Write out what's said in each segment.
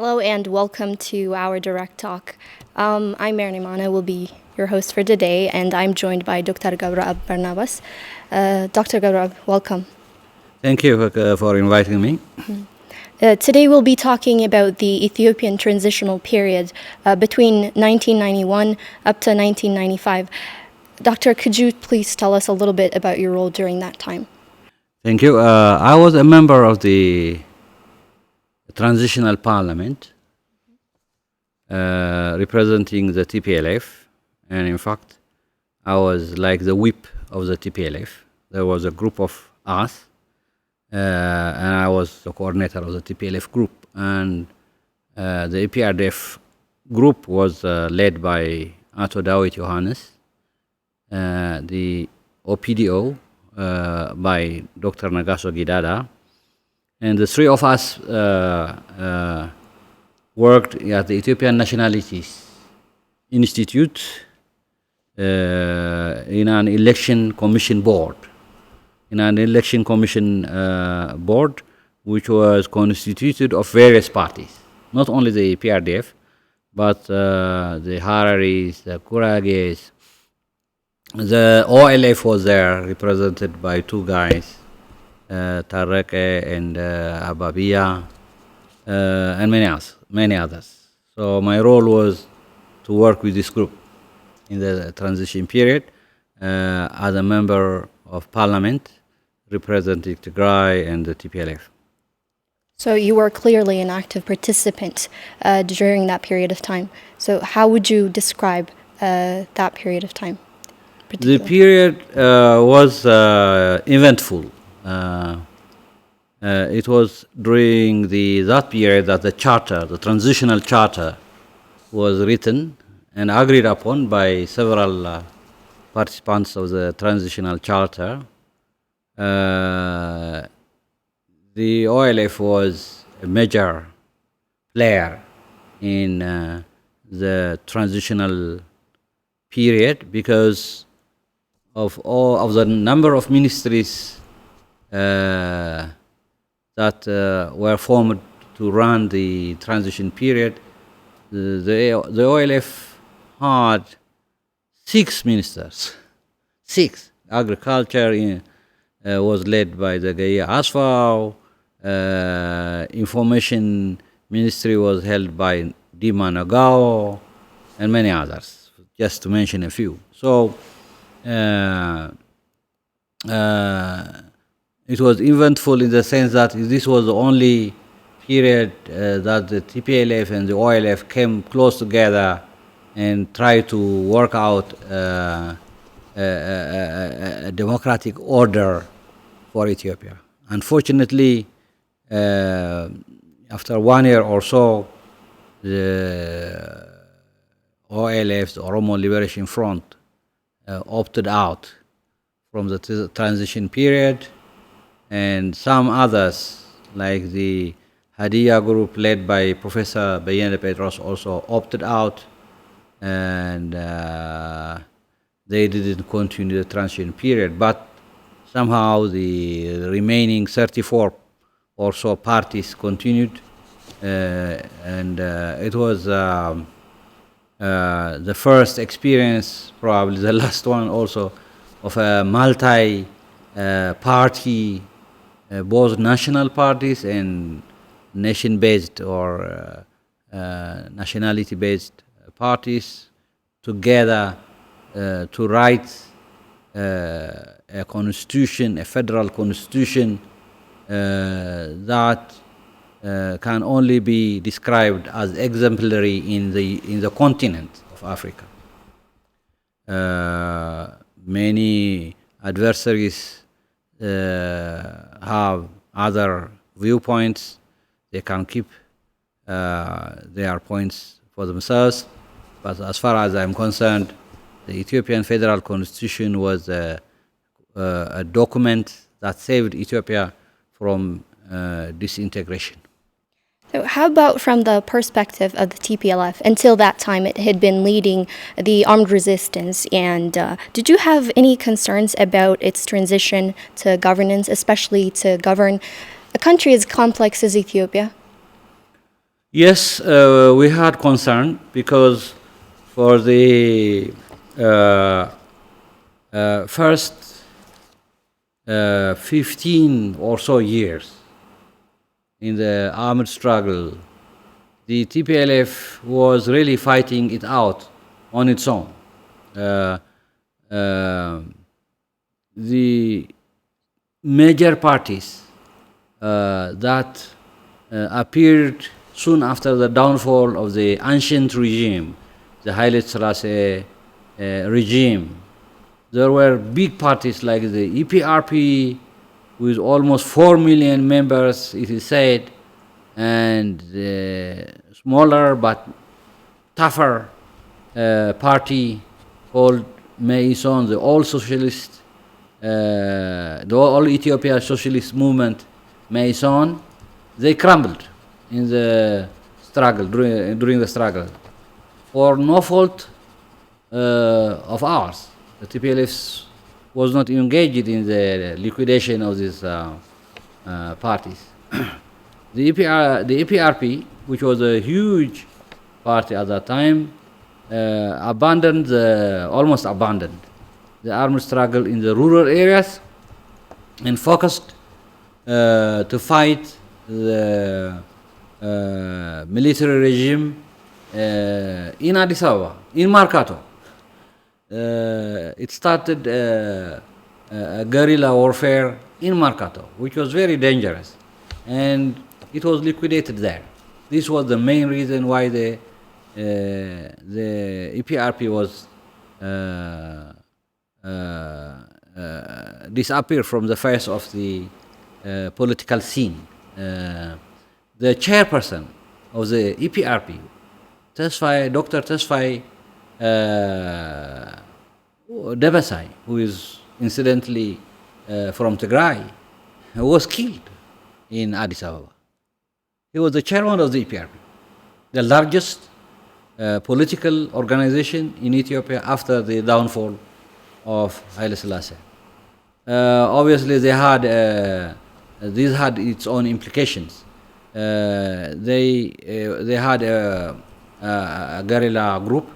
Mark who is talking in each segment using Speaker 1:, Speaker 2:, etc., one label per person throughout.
Speaker 1: Hello and welcome to our direct talk. I'm Marinimana, will be your host for today, and I'm joined by Dr. Gebreab Barnabas. Dr. Gebreab, welcome.
Speaker 2: Thank you for inviting me.
Speaker 1: Today we'll be talking about the Ethiopian transitional period between 1991 up to 1995. Doctor, could you please tell us a little bit about your role during that time?
Speaker 2: Thank you. I was a member of the Transitional Parliament representing the TPLF, and in fact, I was like the whip of the TPLF. There was a group of us, and I was the coordinator of the TPLF group, and the EPRDF group was led by Ato Dawit Johannes, the OPDO by Dr. Nagaso Gidada, and the three of us worked at the Ethiopian Nationalities Institute in an election commission board. Which was constituted of various parties, not only the PRDF, but the Hararis, the Kurages. The OLF was there, represented by two guys, Tareke and Ababia, and many others. So my role was to work with this group in the transition period as a member of parliament representing Tigrai and the TPLF.
Speaker 1: So you were clearly an active participant during that period of time. So how would you describe that period of time?
Speaker 2: The period was eventful. It was during that period that the transitional charter, was written and agreed upon by several participants of the transitional charter. The OLF was a major player in the transitional period because of all of the number of ministries that were formed to run the transition period. The OLF had 6 ministers. 6. Agriculture was led by the Gaia Asfaw. Information Ministry was held by Dima Nagao, and many others, just to mention a few. So it was eventful in the sense that this was the only period that the TPLF and the OLF came close together and tried to work out a democratic order for Ethiopia. Unfortunately, after 1 year or so, the OLF, the Oromo Liberation Front, opted out from the transition period, and some others, like the Hadia group led by Professor Beyene Petros, also opted out, and they didn't continue the transition period. But somehow the remaining 34 or so parties continued, and it was the first experience, probably the last one also, of a multi-party, both national parties and nation-based or nationality-based parties together to write a constitution, a federal constitution that can only be described as exemplary in the continent of Africa. Many adversaries have other viewpoints. They can keep their points for themselves. But as far as I'm concerned, the Ethiopian Federal Constitution was a document that saved Ethiopia from disintegration.
Speaker 1: So how about from the perspective of the TPLF? Until that time, it had been leading the armed resistance. And did you have any concerns about its transition to governance, especially to govern a country as complex as Ethiopia?
Speaker 2: Yes, we had concern because for the first 15 or so years in the armed struggle, the TPLF was really fighting it out on its own. Uh, uh, the major parties that appeared soon after the downfall of the ancient regime, the Haile Selassie regime. There were big parties like the EPRP, with almost 4 million members, it is said, and the smaller but tougher party called Meison, the All Socialist, the All Ethiopia Socialist Movement, Meison. They crumbled in the struggle, during the struggle, for no fault of ours. The TPLF was not engaged in the liquidation of these parties. The EPRP, which was a huge party at that time, almost abandoned the armed struggle in the rural areas and focused to fight the military regime in Addis Ababa, in Marcato. It started guerrilla warfare in Marcato, which was very dangerous, and it was liquidated there. This was the main reason why the EPRP was disappeared from the face of the political scene. The chairperson of the EPRP, Dr. Tesfai Debesai, who is incidentally from Tigrai, was killed in Addis Ababa. He was the chairman of the EPRP, the largest political organization in Ethiopia after the downfall of Haile Selassie. Obviously, this had its own implications. They had a guerrilla group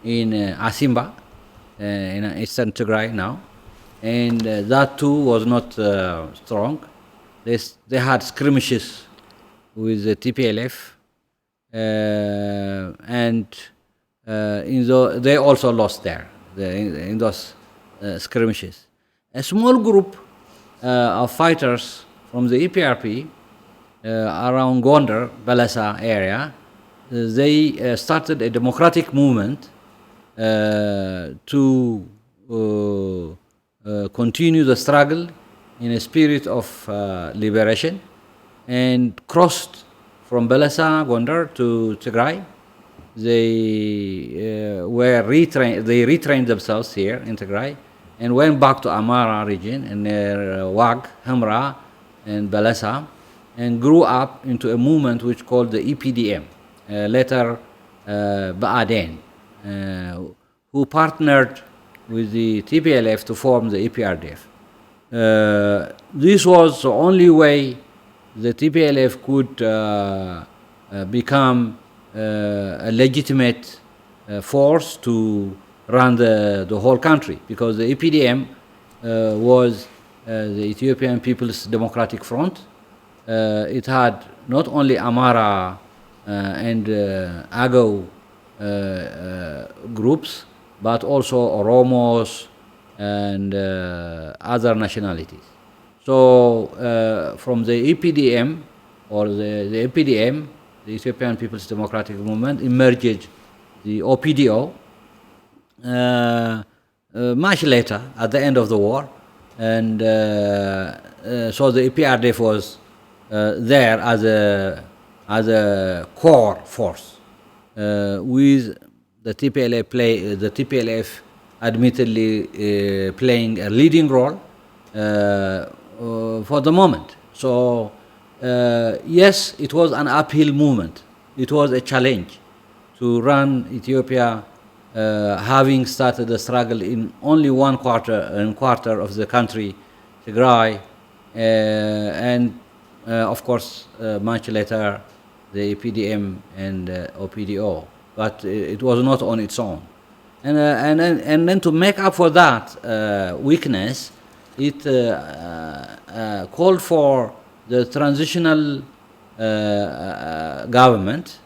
Speaker 2: in Asimba, in eastern Tigray now, and that too was not strong. They had skirmishes with the TPLF, and they also lost there in those skirmishes. A small group of fighters from the EPRP around Gondar, Balasa area, they started a democratic movement to continue the struggle in a spirit of liberation, and crossed from Balasa, Gondar to Tigray. They retrained themselves here in Tigray and went back to Amara region and Wag, Hamra, and Balasa, and grew up into a movement which called the EPDM, later Ba'aden, who partnered with the TPLF to form the EPRDF. This was the only way the TPLF could become a legitimate force to run the whole country, because the EPDM was the Ethiopian People's Democratic Front. It had not only Amara and Agao groups, but also Oromos and other nationalities. So from the EPDM, or the EPDM, the Ethiopian People's Democratic Movement, emerged the OPDO much later, at the end of the war, and so the EPRDF was there as a core force, with the TPLF admittedly playing a leading role for the moment. So yes, it was an uphill movement. It was a challenge to run Ethiopia, having started the struggle in only one quarter of the country, Tigray, and of course much later the PDM and OPDO, but it was not on its own. And then to make up for that weakness, it called for the transitional government.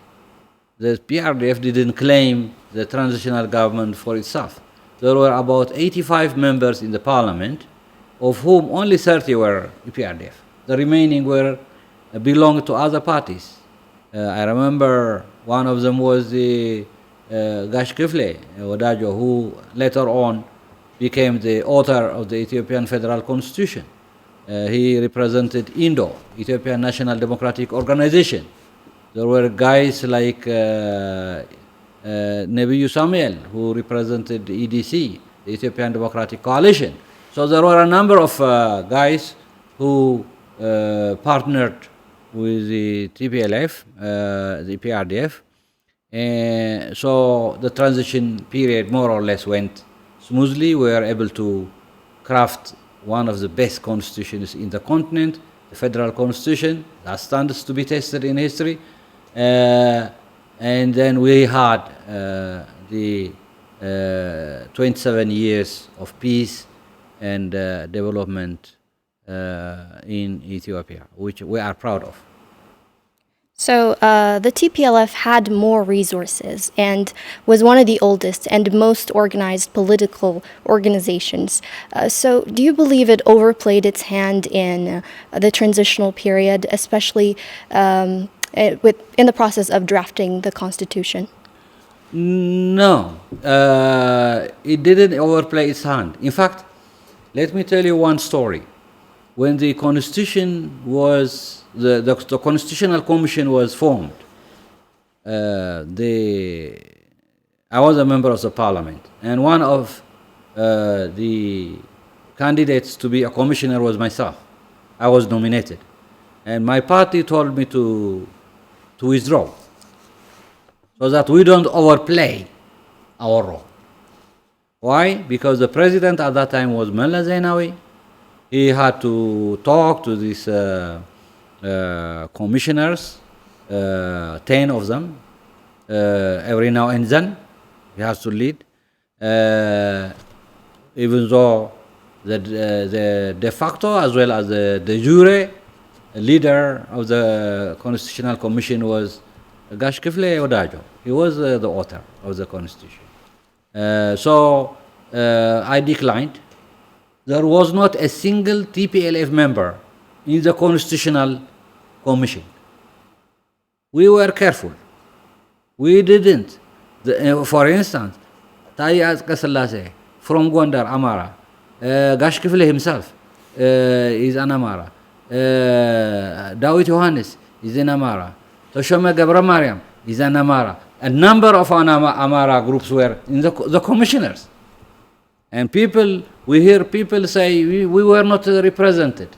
Speaker 2: The PRDF didn't claim the transitional government for itself. There were about 85 members in the parliament, of whom only 30 were PRDF. The remaining belonged to other parties. I remember one of them was the Gashkifle Wadajo, who later on became the author of the Ethiopian Federal Constitution. He represented INDO, Ethiopian National Democratic Organization. There were guys like Nebiyu Samuel, who represented EDC, the Ethiopian Democratic Coalition. So there were a number of guys who partnered with the TPLF, the PRDF. And so the transition period more or less went smoothly. We were able to craft one of the best constitutions in the continent, the federal constitution, that stands to be tested in history. And then we had the 27 years of peace and development in Ethiopia, which we are proud of.
Speaker 1: So the TPLF had more resources and was one of the oldest and most organized political organizations. So do you believe it overplayed its hand in the transitional period, especially in the process of drafting the Constitution?
Speaker 2: No, it didn't overplay its hand. In fact, let me tell you one story. When the Constitution was the Constitutional Commission was formed, I was a member of the parliament, and one of the candidates to be a commissioner was myself. I was nominated, and my party told me to withdraw, so that we don't overplay our role. Why? Because the president at that time was Mela Zenawi. He had to talk to these commissioners, 10 of them, every now and then. He has to lead. Even though the de facto as well as the de jure leader of the Constitutional Commission was Gashkifle Odajo. He was the author of the Constitution. So I declined. There was not a single TPLF member in the Constitutional Commission. We were careful. We didn't. For instance, Taye Asqaselase from Gondar, Amara, Gashkifle himself is an Amara, Dawit Yohannes is an Amara, Toshome Gebreab is an Amara. A number of Amara groups were in the commissioners. And we hear people say we were not represented.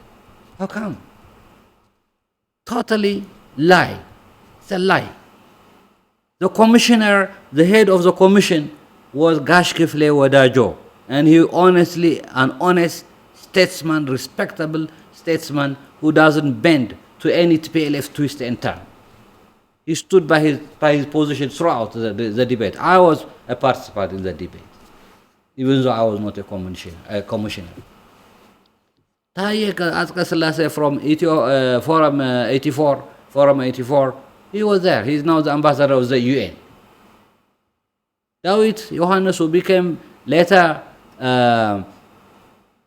Speaker 2: How come? Totally lie. It's a lie. The commissioner, the head of the commission, was Gashkifle Wadajo. And he honestly, an honest statesman, respectable statesman who doesn't bend to any TPLF twist and turn. He stood by his position throughout the debate. I was a participant in the debate, even though I was not a commissioner. Taye Asqaselase from Forum 84, he was there. He is now the ambassador of the UN. Dawit Yohannes, who became later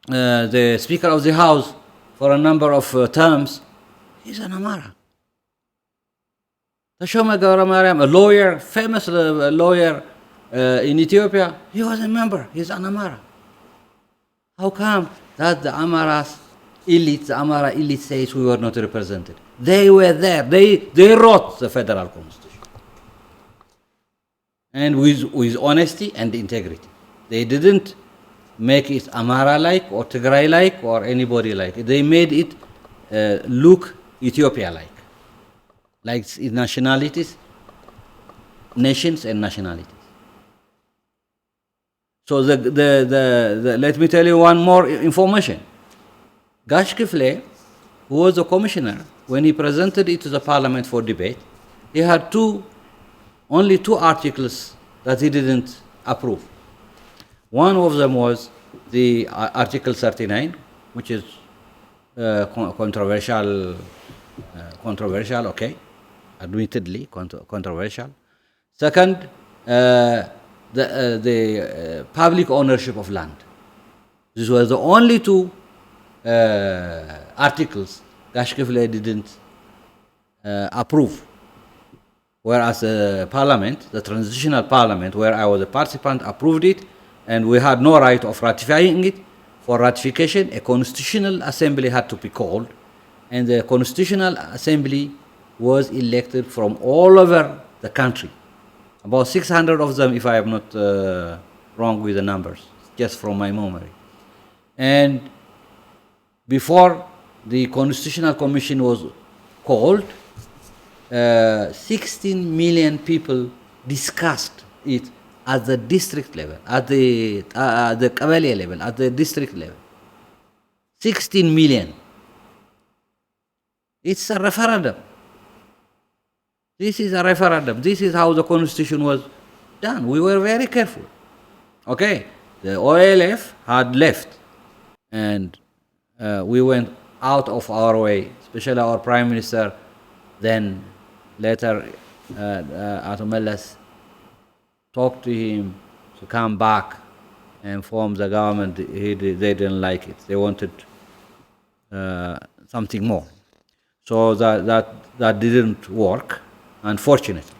Speaker 2: the Speaker of the House for a number of terms, he's an Amara. Toshome Gebreab, a lawyer, famous lawyer in Ethiopia, he was a member. He's an Amara. How come that the Amara elite says we were not represented? They were there. They wrote the federal constitution, and with honesty and integrity. They didn't make it Amara-like or Tigrai-like or anybody-like. They made it look Ethiopia-like nationalities, nations and nationalities. So let me tell you one more information. Gashkifle, who was a commissioner, when he presented it to the parliament for debate, he had only two articles that he didn't approve. One of them was the Article 39, which is controversial, okay, admittedly controversial. Second, the public ownership of land. These were the only two articles Gashkifle didn't approve. Whereas the parliament, the transitional parliament, where I was a participant, approved it, and we had no right of ratifying it. For ratification, a constitutional assembly had to be called, and the constitutional assembly was elected from all over the country. About 600 of them, if I am not wrong with the numbers, just from my memory. And before the Constitutional Commission was called, 16 million people discussed it at the district level, at the Kabali level, at the district level. 16 million. It's a referendum. This is a referendum. This is how the constitution was done. We were very careful. Okay, the OLF had left, and we went out of our way, especially our prime minister, then later Ato Mellas talked to him to come back and form the government. They didn't like it. They wanted something more. So that didn't work, unfortunately.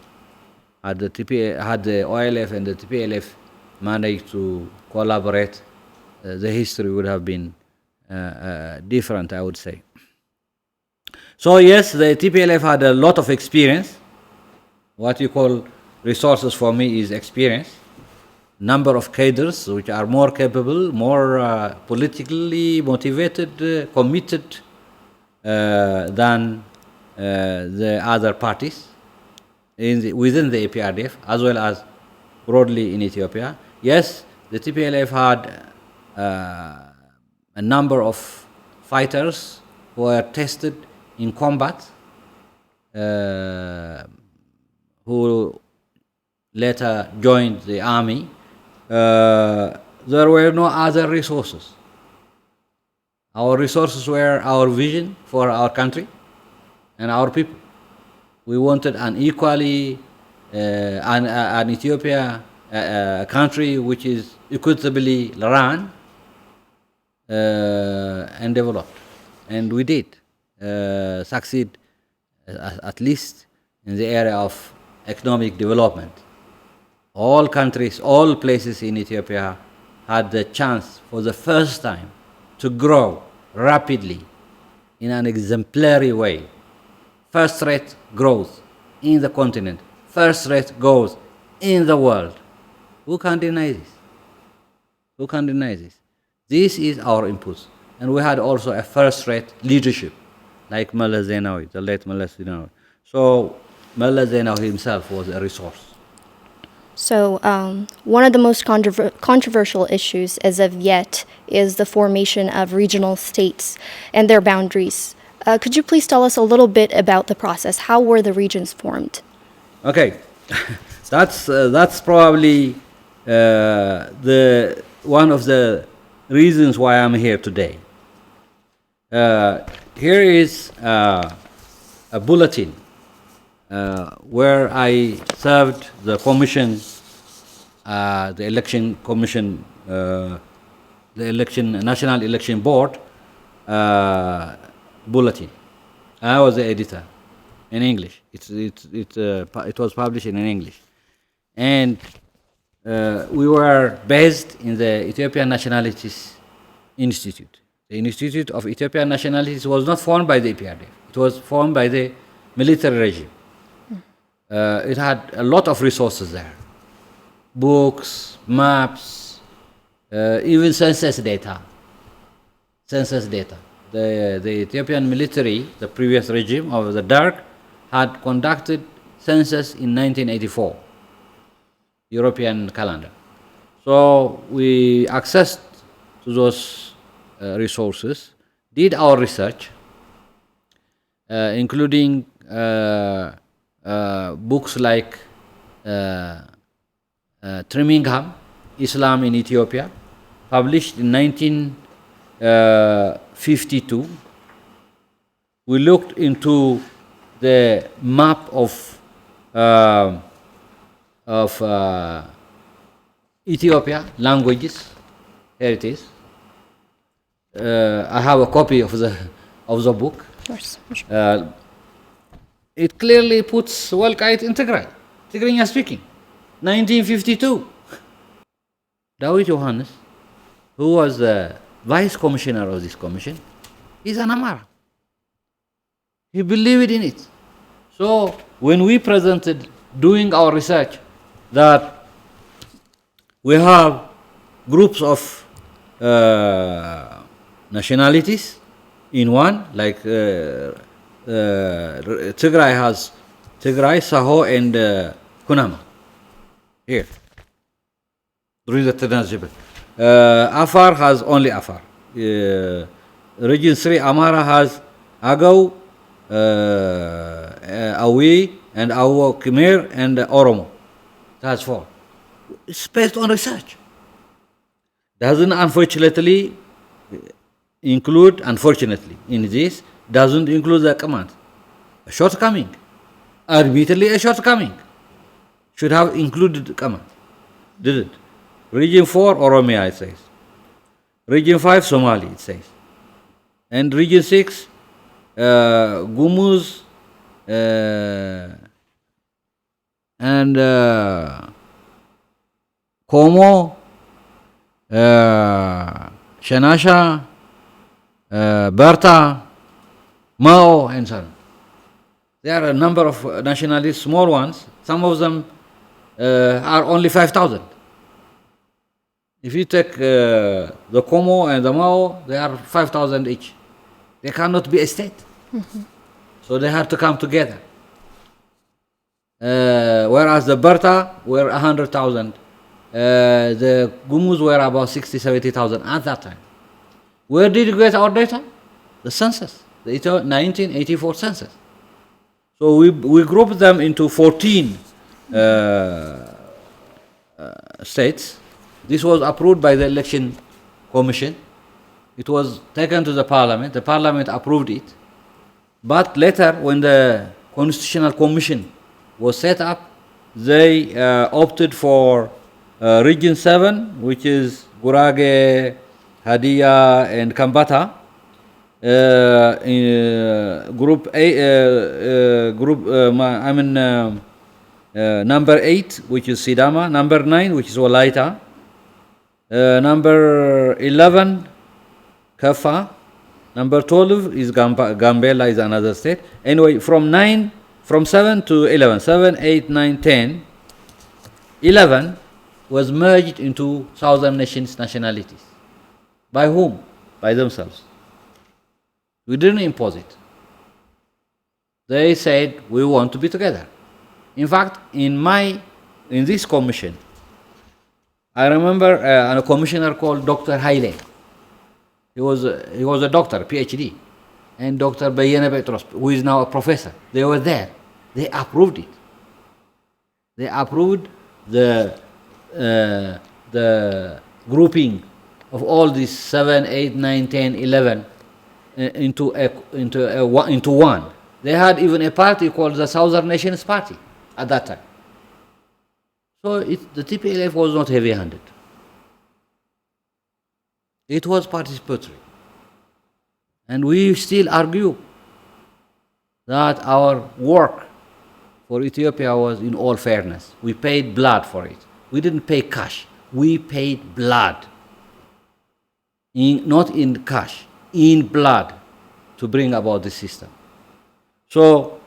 Speaker 2: Had the OLF and the TPLF managed to collaborate, the history would have been different, I would say. So yes, the TPLF had a lot of experience. What you call resources for me is experience. Number of cadres which are more capable, more politically motivated, committed than the other parties within the APRDF, as well as broadly in Ethiopia. Yes, the TPLF had a number of fighters who were tested in combat, who later joined the army. There were no other resources. Our resources were our vision for our country and our people. We wanted an equally, an Ethiopia, a country which is equitably run and developed. And we did succeed, at least in the area of economic development. All countries, all places in Ethiopia had the chance for the first time to grow rapidly in an exemplary way. First-rate growth in the continent, first-rate growth in the world. Who can deny this? Who can deny this? This is our input. And we had also a first-rate leadership, like Meles Zenawi, the late Meles Zenawi. So Meles Zenawi himself was a resource.
Speaker 1: So one of the most controversial issues as of yet is the formation of regional states and their boundaries. Could you please tell us a little bit about the process? How were the regions formed?
Speaker 2: Okay, that's probably the one of the reasons why I'm here today. Here is a bulletin where I served the commission, the election commission, the National Election Board bulletin. I was the editor in English. It was published in English, and we were based in the Ethiopian Nationalities Institute. The Institute of Ethiopian Nationalities was not formed by the EPRDF. It was formed by the military regime. It had a lot of resources there. Books, maps, even census data. The Ethiopian military, the previous regime of the Dark, had conducted census in 1984, European calendar. So we accessed to those resources, did our research, including books like Trimingham, Islam in Ethiopia, published in 1952. We looked into the map of Ethiopia languages. Here it is. I have a copy of the book.
Speaker 1: Of course.
Speaker 2: It clearly puts Walqait in Tigray, Tigrinya speaking. 1952. David Johannes, who was the vice commissioner of this commission, is an Amara. He believed in it. So when we presented, doing our research, that we have groups of nationalities in one, like Tigray has Tigray, Saho, and Kunama. Here. Afar has only Afar. Region 3, Amara has Agaw, Awi, and Awo Khmer, and Oromo. That's 4. It's based on research. Doesn't unfortunately include, unfortunately, in this, doesn't include the command. A shortcoming. Admittedly, a shortcoming. Should have included the command. Didn't. Region 4, Oromia, it says. Region 5, Somali, it says. And Region 6, Gumuz, and Komo, Shanasha, Berta, Mao, and so on. There are a number of nationalities, small ones. Some of them are only 5,000. If you take the Komo and the Mao, they are 5,000 each. They cannot be a state. Mm-hmm. So they have to come together. Whereas the Berta were 100,000. The Gumuz were about 60,000, 70,000 at that time. Where did we get our data? The census, the 1984 census. So we grouped them into 14 states. This was approved by the election commission. It was taken to the parliament. The parliament approved it. But later, when the constitutional commission was set up, they opted for Region 7, which is Gurage, Hadia, and Kambata. Number 8, which is Sidama. Number 9, which is Walaita. Number 11, Kafa. Number 12 is Gambela, is another state. Anyway, from 7 to 11, 7, 8, 9, 10, 11 was merged into southern nations nationalities. By whom? By themselves. We didn't impose it. They said, we want to be together. In fact, in this commission, I remember a commissioner called Dr. Haile. He was a doctor, PhD, and Dr. Bayene Petros, who is now a professor. They were there. They approved it. They approved the grouping of all these 7, 8, 9, 10, 11 into one. They had even a party called the Southern Nations Party at that time. So the TPLF was not heavy-handed. It was participatory. And we still argue that our work for Ethiopia was in all fairness. We paid blood for it. We didn't pay cash. We paid blood. Not in cash, in blood, to bring about the system. So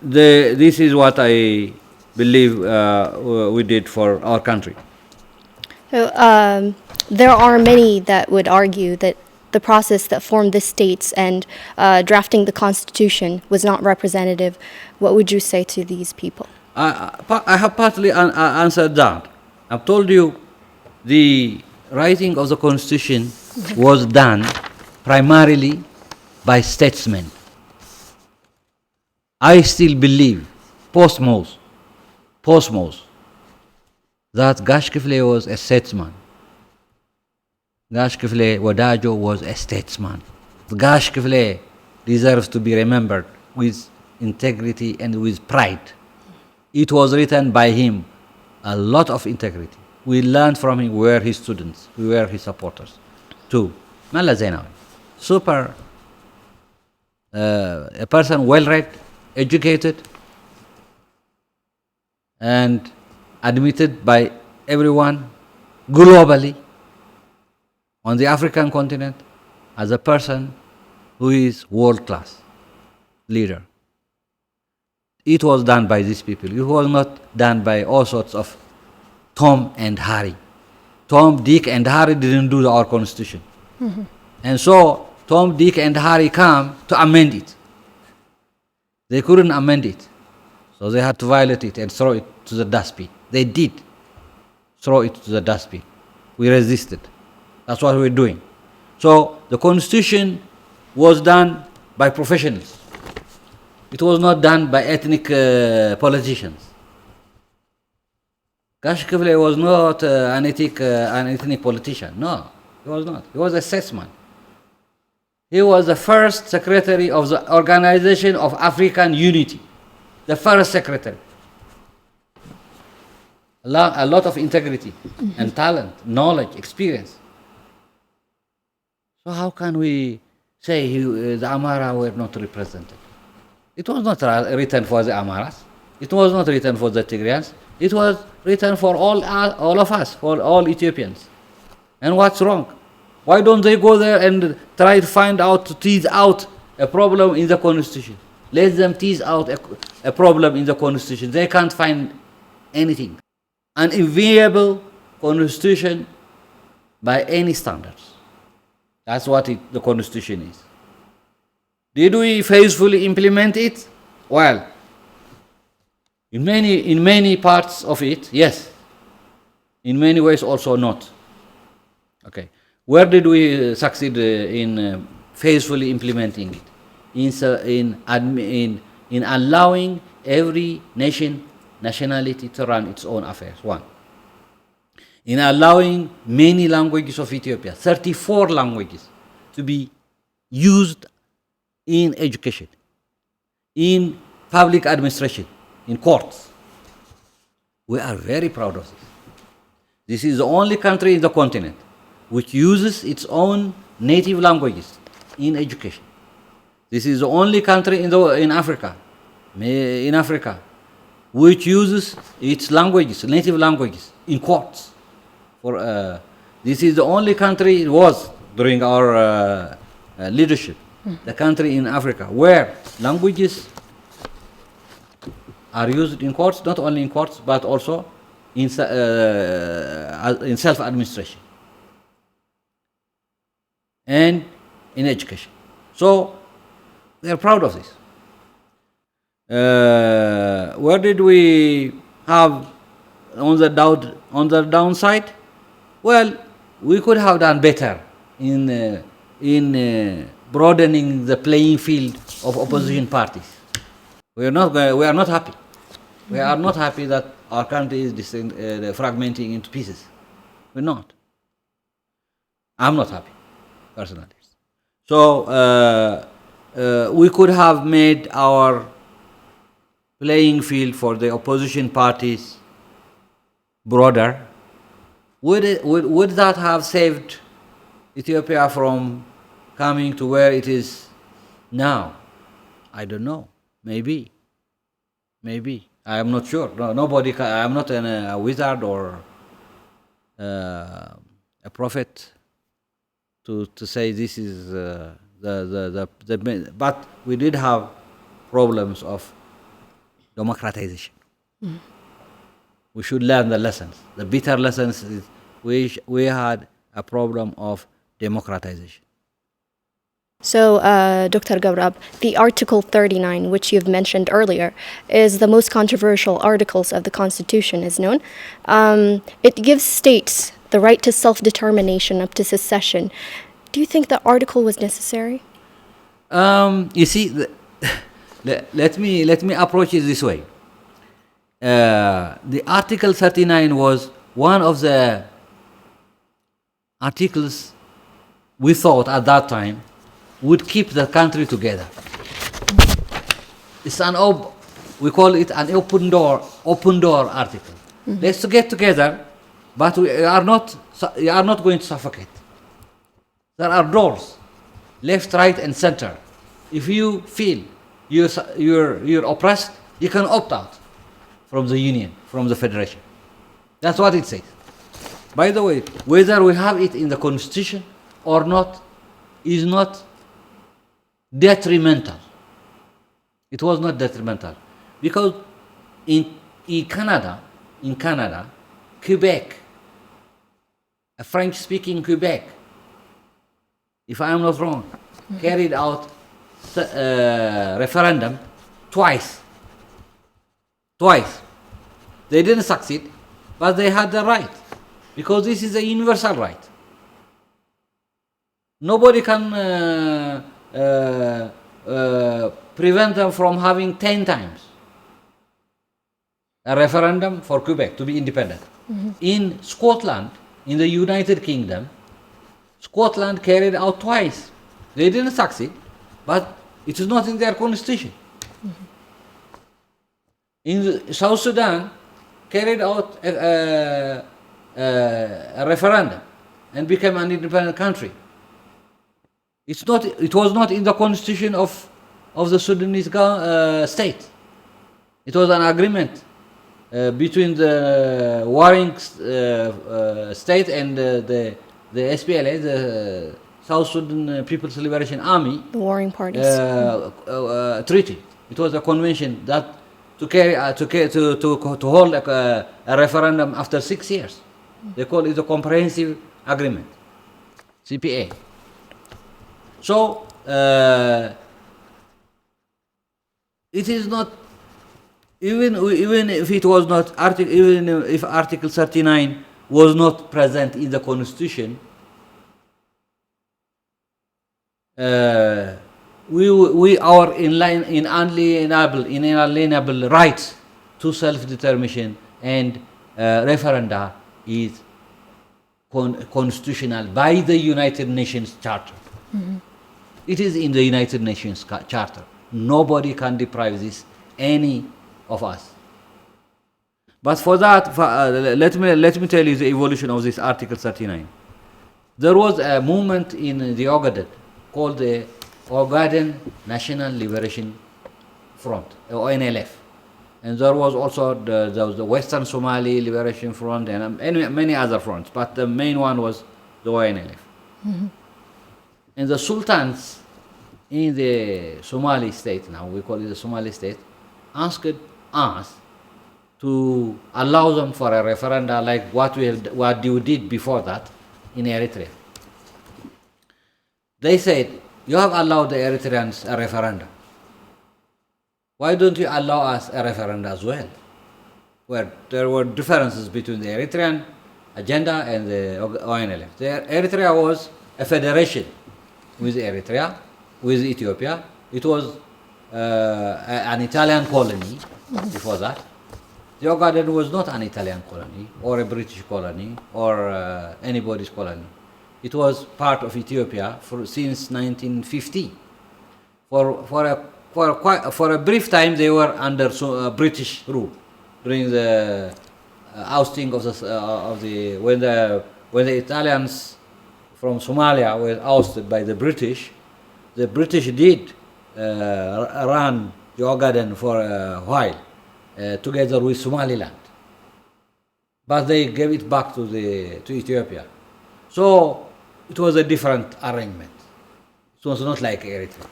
Speaker 2: this is what I believe we did for our country.
Speaker 1: So there are many that would argue that the process that formed the states and drafting the Constitution was not representative. What would you say to these people?
Speaker 2: I have partly answered that. I've told you the writing of the Constitution was done primarily by statesmen. I still believe post-Mos, that Gashkifle was a statesman. Gashkifle Wadajo was a statesman. Gashkifle deserves to be remembered with integrity and with pride. It was written by him, a lot of integrity. We learned from him. We were his students. We were his supporters. 2. Malla Zainawi, a person well-read, educated, and admitted by everyone globally on the African continent as a person who is world-class leader. It was done by these people. It was not done by all sorts of Tom and Harry. Tom, Dick, and Harry didn't do our constitution. Mm-hmm. And so Tom, Dick, and Harry come to amend it. They couldn't amend it. So they had to violate it and throw it to the dustbin. They did throw it to the dustbin. We resisted. That's what we're doing. So the constitution was done by professionals. It was not done by ethnic politicians. Gashkifle was not an ethnic politician. No, he was not. He was a statesman. He was the first secretary of the Organization of African Unity. The first secretary. A lot of integrity and talent, knowledge, experience. So how can we say the Amara were not represented? It was not written for the Amaras. It was not written for the Tigrayans. It was written for all of us, for all Ethiopians. And what's wrong? Why don't they go there and try to find out, to tease out a problem in the constitution? Let them tease out a problem in the constitution. They can't find anything. An inviolable constitution by any standards. That's what the constitution is. Did we faithfully implement it? Well, in many parts of it, yes. In many ways, also not. Okay. Where did we succeed in faithfully implementing it? In allowing every nationality to run its own affairs. 1. In allowing many languages of Ethiopia, 34 languages, to be used in education, in public administration, in courts. We are very proud of this. This is the only country in the continent which uses its own native languages in education. This is the only country in Africa, which uses its native languages, in courts. This is the only country, it was during our leadership, the country in Africa where languages are used in courts, not only in courts, but also in self-administration and in education. So they are proud of this. Where did we have on the downside? Well, we could have done better in broadening the playing field of opposition parties. We are not happy. We are not happy that our country is fragmenting into pieces. We're not. I'm not happy, personally. So we could have made our playing field for the opposition parties broader. Would that have saved Ethiopia from coming to where it is now? I don't know. Maybe. I am not sure. Nobody. I am not a wizard or a prophet to say this is but we did have problems of democratization. Mm. We should learn the lessons. The bitter lessons is we had a problem of democratization.
Speaker 1: So, Dr. Gebreab, the Article 39, which you've mentioned earlier, is the most controversial articles of the Constitution, is known. It gives states the right to self-determination up to secession. Do you think the article was necessary?
Speaker 2: You see, let me approach it this way. the Article 39 was one of the articles we thought at that time would keep the country together. It's we call it an open door article. Let's get together, but we are not going to suffocate. There are doors, left, right, and center. If you feel you're oppressed, you can opt out from the union, from the federation. That's what it says. By the way, whether we have it in the constitution or not is not detrimental. It was not detrimental because in Canada, Quebec, a French-speaking Quebec, if I am not wrong, carried out referendum twice. They didn't succeed, but they had the right, because this is a universal right. Nobody can prevent them from having 10 times a referendum for Quebec to be independent. In Scotland, in the United Kingdom, Scotland carried out twice. They didn't succeed, but it is not in their constitution. In South Sudan, carried out a referendum and became an independent country. It was not in the constitution of the Sudanese state. It was an agreement between the warring state and the SPLA, the South Sudan People's Liberation Army.
Speaker 1: The warring parties.
Speaker 2: Treaty. It was a convention that to hold a referendum after 6 years. They call it a comprehensive agreement, CPA. So it is not, even if it was not even if Article 39 was not present in the Constitution, our inalienable right to self-determination and referenda is constitutional by the United Nations Charter. It is in the United Nations Charter. Nobody can deprive this, any of us. But for that, let me tell you the evolution of this Article 39. There was a movement in the Ogaden called the Ogaden National Liberation Front, ONLF. And there was also the Western Somali Liberation Front and many other fronts, but the main one was the ONLF. And the sultans in the Somali state, now we call it the Somali state, asked us to allow them for a referendum like what you did before that in Eritrea. They said, you have allowed the Eritreans a referendum. Why don't you allow us a referendum as well? Where there were differences between the Eritrean agenda and the ONLF. Eritrea was a federation with Eritrea, with Ethiopia. It was an Italian colony before that. The Ogaden was not an Italian colony or a British colony or anybody's colony. It was part of Ethiopia since 1950. For a brief time, they were under British rule during the ousting of when the Italians from Somalia were ousted by the British did run the Ogaden for a while, together with Somaliland, but they gave it back to Ethiopia. So it was a different arrangement. It was not like Eritrea.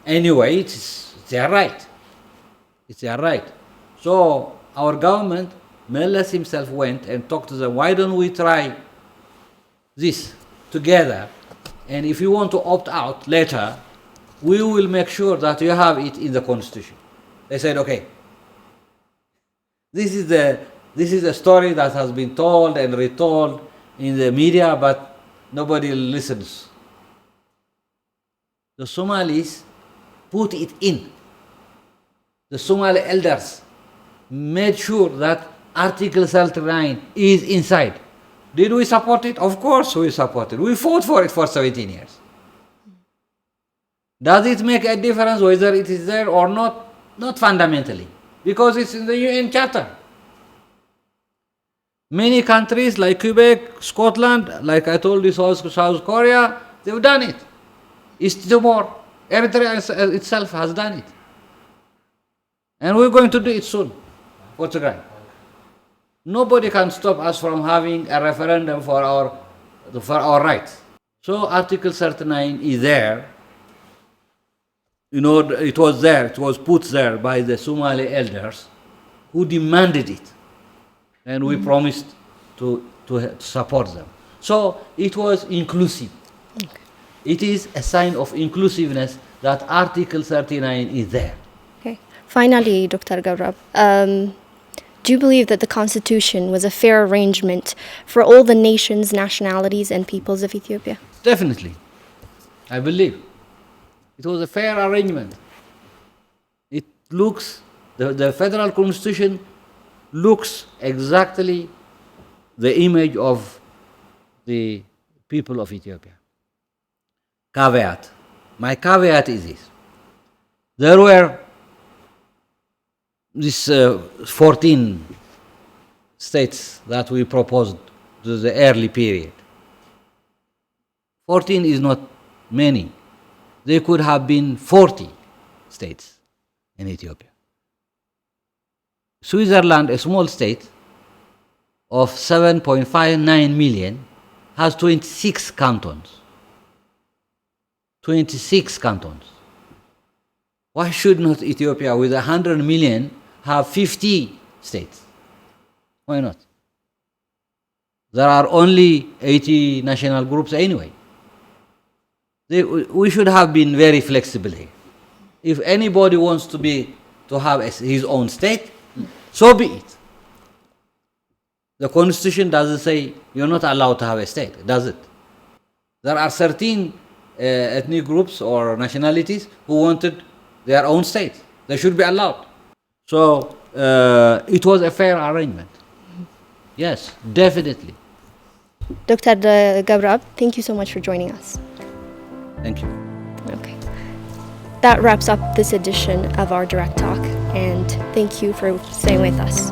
Speaker 2: Anyway, it's their right. It's their right. So our government, Meles himself went and talked to them. Why don't we try this together? And if you want to opt out later, we will make sure that you have it in the Constitution. They said, okay. This is a story that has been told and retold in the media, but nobody listens. The Somalis put it in. The Somali elders made sure that Article 39 is inside. Did we support it? Of course we supported. We fought for it for 17 years. Does it make a difference whether it is there or not? Not fundamentally, because it's in the UN Charter. Many countries like Quebec, Scotland, like I told you, South Korea, they've done it. East Timor, Eritrea itself has done it. And we're going to do it soon for Tigray. Nobody can stop us from having a referendum for our rights. So Article 39 is there. You know, it was put there by the Somali elders who demanded it. And we promised to support them. So it was inclusive. Okay. It is a sign of inclusiveness that Article 39 is there.
Speaker 1: Okay. Finally, Dr. Gebreab, do you believe that the Constitution was a fair arrangement for all the nations, nationalities, and peoples of Ethiopia?
Speaker 2: Definitely. I believe. It was a fair arrangement. It looks, the federal constitution looks exactly the image of the people of Ethiopia. Caveat. My caveat is this. There were these 14 states that we proposed to the early period. 14 is not many. There could have been 40 states in Ethiopia. Switzerland, a small state of 7.59 million, has 26 cantons. 26 cantons. Why should not Ethiopia, with 100 million, have 50 states? Why not? There are only 80 national groups anyway. We should have been very flexible here. If anybody wants to have his own state, so be it. The Constitution doesn't say you're not allowed to have a state, does it? There are 13 ethnic groups or nationalities who wanted their own state. They should be allowed. So it was a fair arrangement. Yes, definitely.
Speaker 1: Dr. Gebreab, thank you so much for joining us.
Speaker 2: Thank you.
Speaker 1: Okay. That wraps up this edition of our Direct Talk, and thank you for staying with us.